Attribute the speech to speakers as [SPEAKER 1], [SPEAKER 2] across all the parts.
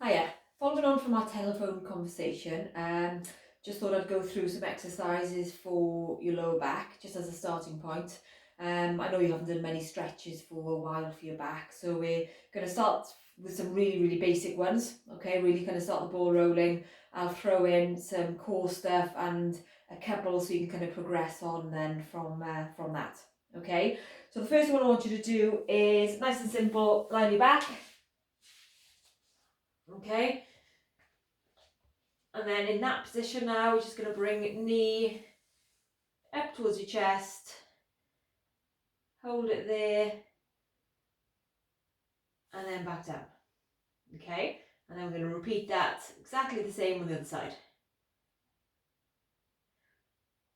[SPEAKER 1] Hiya. Following on from our telephone conversation, just thought I'd go through some exercises for your lower back, just as a starting point. I know you haven't done many stretches for a while for your back, so we're going to start with some really basic ones, okay? Really kind of start the ball rolling. I'll throw in some core stuff and a couple so you can kind of progress on then from that, okay? So the first one I want you to do is nice and simple, lie on your back, okay? And then in that position now, we're just going to bring knee up towards your chest, hold it there, and then back down. Okay, and then we're going to repeat that exactly the same on the other side.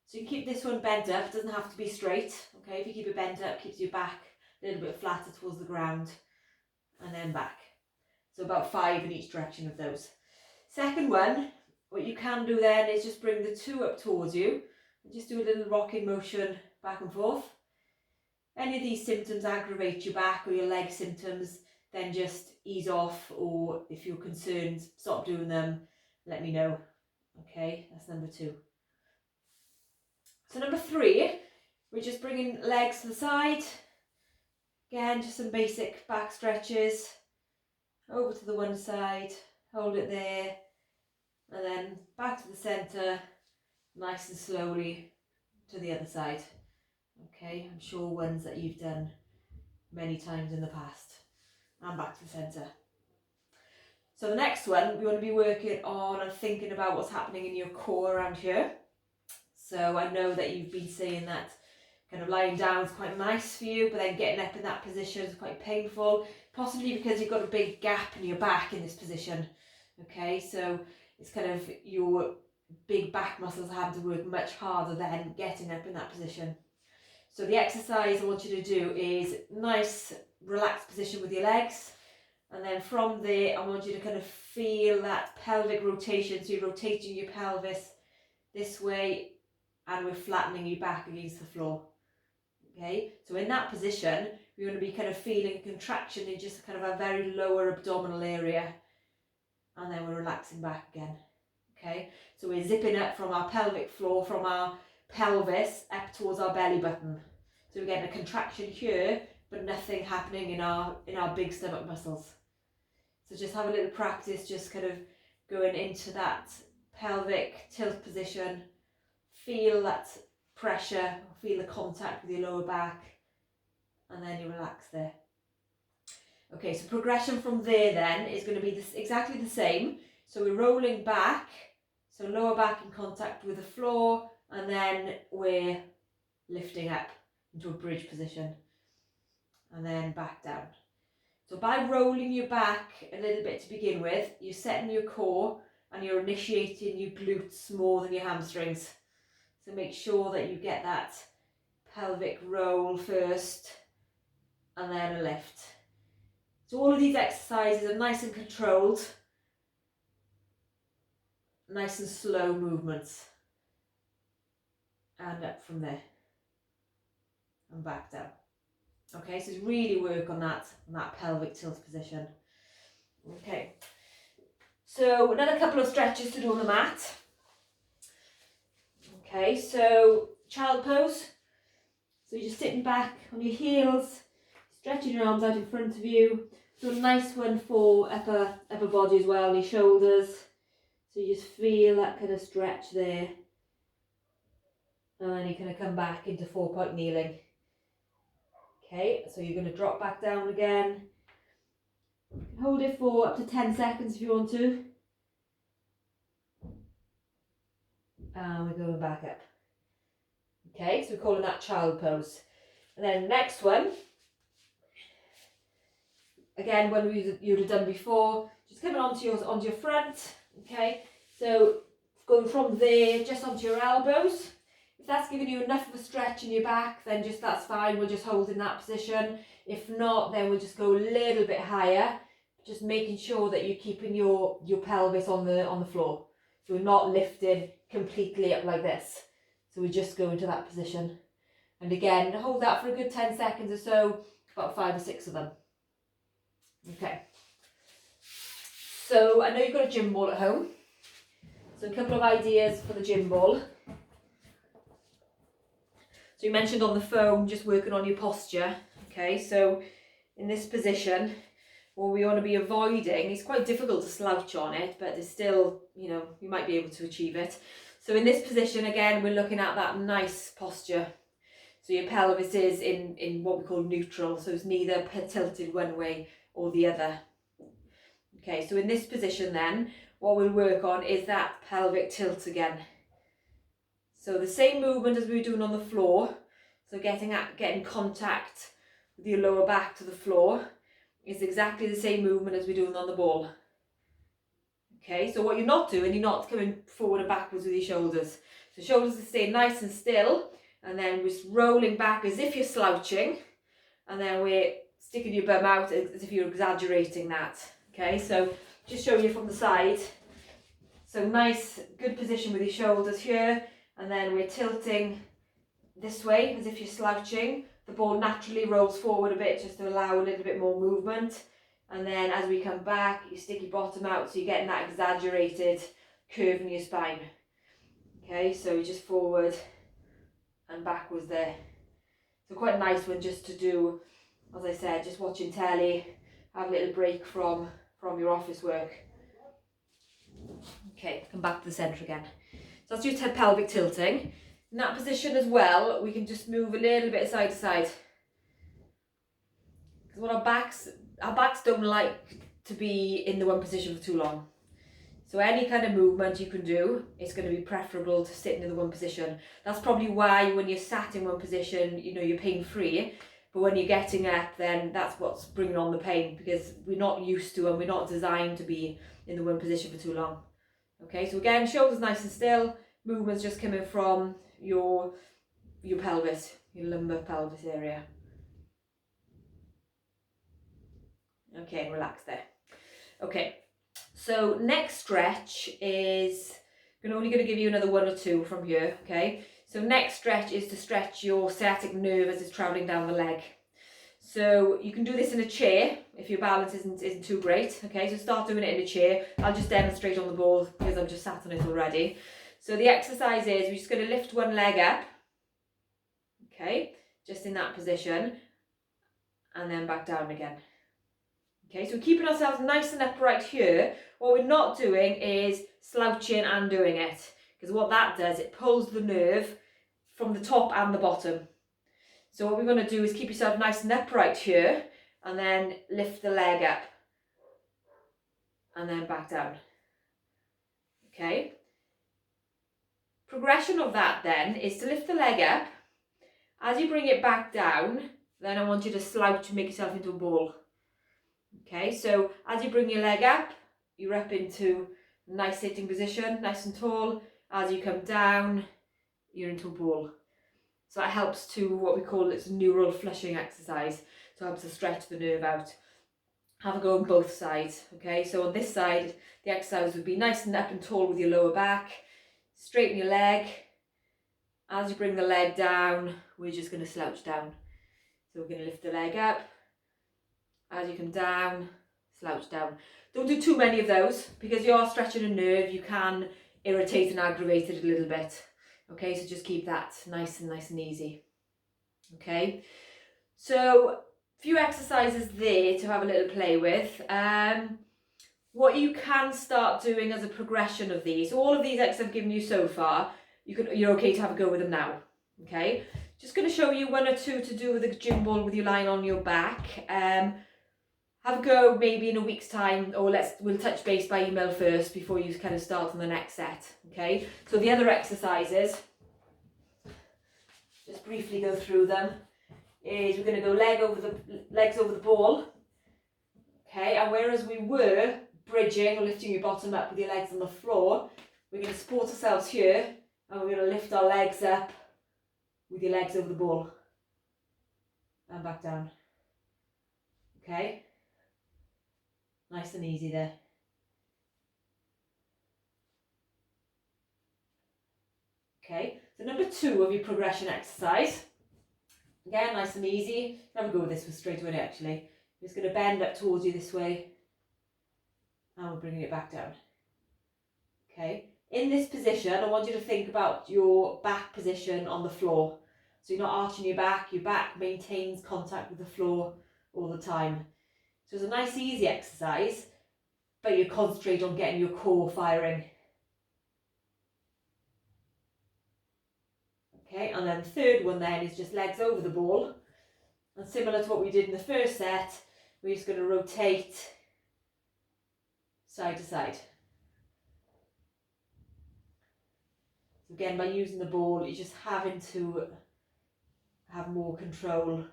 [SPEAKER 1] So you keep this one bent up, it doesn't have to be straight. Okay, if you keep it bent up, keeps your back a little bit flatter towards the ground, and then back. So about 5 in each direction of those. Second one, what you can do then is just bring the 2 up towards you, and just do a little rocking motion back and forth. Any of these symptoms aggravate your back or your leg symptoms, then just ease off, or if you're concerned, stop doing them, let me know. Okay, that's number 2. So number 3, we're just bringing legs to the side. Again, just some basic back stretches. Over to the one side, hold it there, and then back to the centre, nice and slowly to the other side. Okay, I'm sure ones that you've done many times in the past. And back to the centre. So the next one, we want to be working on and thinking about what's happening in your core around here. So I know that you've been saying that kind of lying down is quite nice for you, but then getting up in that position is quite painful, possibly because you've got a big gap in your back in this position. Okay, so it's kind of your big back muscles having to work much harder than getting up in that position. So the exercise I want you to do is nice relaxed position with your legs, and then from there I want you to kind of feel that pelvic rotation. So you're rotating your pelvis this way and we're flattening you back against the floor. Okay, so in that position we're going to be kind of feeling a contraction in just kind of a very lower abdominal area, and then we're relaxing back again. Okay, so we're zipping up from our pelvic floor, from our pelvis up towards our belly button. So we're getting a contraction here, but nothing happening in our big stomach muscles. So just have a little practice, just kind of going into that pelvic tilt position. Feel that pressure, feel the contact with your lower back, and then you relax there. Okay, so progression from there then is going to be exactly the same. So we're rolling back, so lower back in contact with the floor, and then we're lifting up into a bridge position, and then back down. So by rolling your back a little bit to begin with, you're setting your core and you're initiating your glutes more than your hamstrings. So make sure that you get that pelvic roll first, and then a lift. So all of these exercises are nice and controlled, nice and slow movements, and up from there and back down. Okay, so really work on that pelvic tilt position. Okay, so another couple of stretches to do on the mat. Okay, so child pose. So you're just sitting back on your heels, stretching your arms out in front of you. So a nice one for upper body as well, your shoulders. So you just feel that kind of stretch there. And then you're going to come back into 4-point kneeling. Okay, so you're going to drop back down again. Hold it for up to 10 seconds if you want to. And we're going back up. Okay, so we're calling that child pose. And then the next one, again, when you'd have done before, just coming onto your front. Okay, so going from there just onto your elbows. If that's giving you enough of a stretch in your back, then that's fine. We'll just hold in that position. If not, then we'll just go a little bit higher, just making sure that you're keeping your pelvis on the floor. So we're not lifted completely up like this. So we just go into that position. And again, hold that for a good 10 seconds or so, about 5 or 6 of them. Okay. So I know you've got a gym ball at home. So a couple of ideas for the gym ball. So you mentioned on the phone just working on your posture. Okay, so in this position, what we want to be avoiding, it's quite difficult to slouch on it, but it's still, you know, you might be able to achieve it. So in this position, again, we're looking at that nice posture. So your pelvis is in what we call neutral, so it's neither tilted one way or the other. Okay, so in this position then, what we'll work on is that pelvic tilt again. So the same movement as we were doing on the floor, so getting contact with your lower back to the floor, is exactly the same movement as we're doing on the ball. Okay, so what you're not doing, you're not coming forward and backwards with your shoulders. So shoulders are staying nice and still, and then we're just rolling back as if you're slouching, and then we're sticking your bum out as if you're exaggerating that. Okay, so just show you from the side. So nice, good position with your shoulders here, and then we're tilting this way as if you're slouching. The ball naturally rolls forward a bit just to allow a little bit more movement. And then as we come back, you stick your bottom out so you're getting that exaggerated curve in your spine. Okay, so just forward and backwards there. So quite a nice one just to do, as I said, just watching telly, have a little break from your office work. Okay, come back to the centre again. So that's your pelvic tilting. In that position as well, we can just move a little bit side to side. Because what our backs don't like to be in the one position for too long. So any kind of movement you can do, it's going to be preferable to sitting in the one position. That's probably why when you're sat in one position, you know, you're pain-free. But when you're getting up, then that's what's bringing on the pain, because we're not used to and we're not designed to be in the one position for too long. Okay, so again, shoulders nice and still, movements just coming from your pelvis, your lumbar pelvis area. Okay, and relax there. Okay, so next stretch is, I'm only going to give you another one or two from here, okay? So next stretch is to stretch your sciatic nerve as it's travelling down the leg. So you can do this in a chair if your balance isn't too great, okay? So start doing it in a chair. I'll just demonstrate on the ball because I've just sat on it already. So the exercise is, we're just going to lift one leg up, okay? Just in that position, and then back down again. Okay, so keeping ourselves nice and upright here. What we're not doing is slouching and doing it, because what that does, it pulls the nerve from the top and the bottom. So what we're going to do is keep yourself nice and upright here, and then lift the leg up, and then back down. Okay. Progression of that then is to lift the leg up. As you bring it back down, then I want you to slouch and make yourself into a ball. Okay, so as you bring your leg up, you're up into a nice sitting position, nice and tall. As you come down, you're into a ball. So that helps to what we call it's a neural flushing exercise. So it helps to stretch the nerve out. Have a go on both sides. Okay, so on this side, the exercise would be nice and up and tall with your lower back. Straighten your leg. As you bring the leg down, we're just going to slouch down. So we're going to lift the leg up. As you come down, slouch down. Don't do too many of those, because you are stretching a nerve, you can irritate and aggravate it a little bit. Okay, so just keep that nice and easy. Okay, so a few exercises there to have a little play with. What you can start doing as a progression of these, all of these exercises I've given you so far, you're okay to have a go with them now. Okay, just going to show you one or two to do with the gym ball with you lying on your back. Have a go maybe in a week's time, or we'll touch base by email first before you kind of start on the next set. Okay, so the other exercises, just briefly go through them, is we're going to go legs over the ball. Okay, and whereas we were bridging or lifting your bottom up with your legs on the floor, we're going to support ourselves here, and we're going to lift our legs up with your legs over the ball and back down. Okay, nice and easy there. Okay, so number 2 of your progression exercise. Again, nice and easy. Have a go with this one straight away actually. I'm just going to bend up towards you this way. and we're bringing it back down. Okay, in this position, I want you to think about your back position on the floor. So you're not arching your back maintains contact with the floor all the time. So it's a nice easy exercise, but you concentrate on getting your core firing. Okay, and then the third one then is just legs over the ball. And similar to what we did in the first set, we're just going to rotate side to side. So again, by using the ball, you're just having to have more control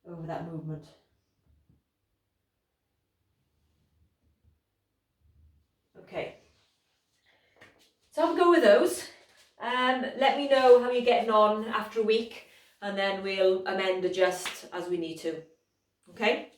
[SPEAKER 1] over that movement. Okay, so have a go with those. Let me know how you're getting on after a week, and then we'll amend, adjust as we need to. Okay?